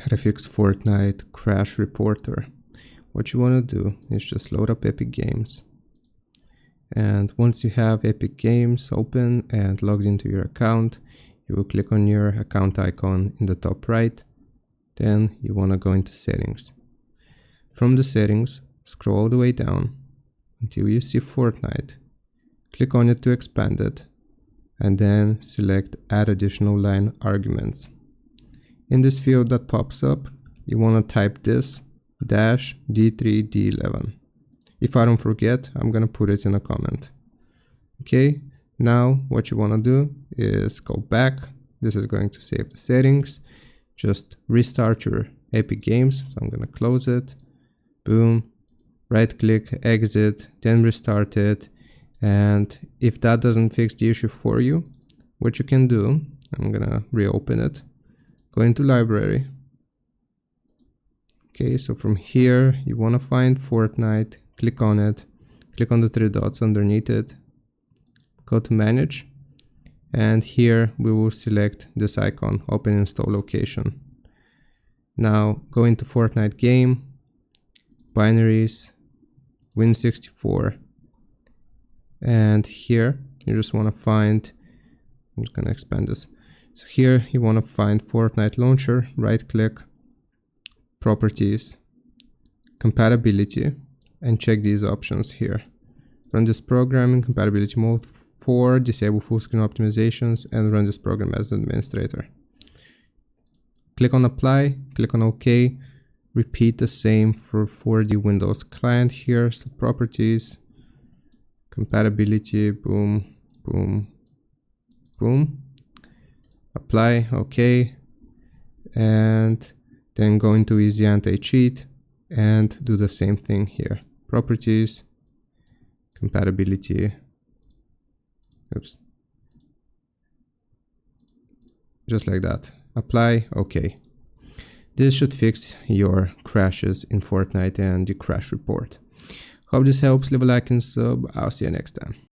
How to fix Fortnite Crash Reporter. What you want to do is just load up Epic Games. And once you have Epic Games open and logged into your account, you will click on your account icon in the top right. Then you want to go into settings. From the settings, scroll all the way down until you see Fortnite. Click on it to expand it, and then select Add Additional Line Arguments. In this field that pops up, you want to type this -D3D11. If I don't forget, I'm going to put it in a comment. Okay, now what you want to do is go back. This is going to save the settings. Just restart your Epic Games. So I'm going to close it. Boom. Right click, exit, then restart it. And if that doesn't fix the issue for you, what you can do, I'm going to reopen it. Go into library. Okay, so from here, you want to find Fortnite, click on it, click on the three dots underneath it, go to manage, and here we will select this icon, open install location. Now go into Fortnite game, binaries, Win64, and here you just want to find, I'm just going to expand this. So here you want to find Fortnite launcher, right click, properties, compatibility, and check these options here. Run this program in compatibility mode 4, disable full screen optimizations, and run this program as an administrator. Click on apply, click on OK. Repeat the same for the Windows client here. So properties, compatibility, boom, boom, boom. Apply, OK. And then go into easy anti-cheat and do the same thing here. Properties, compatibility, oops, just like that. Apply, OK. This should fix your crashes in Fortnite and the crash report. Hope this helps. Leave a like and sub. I'll see you next time.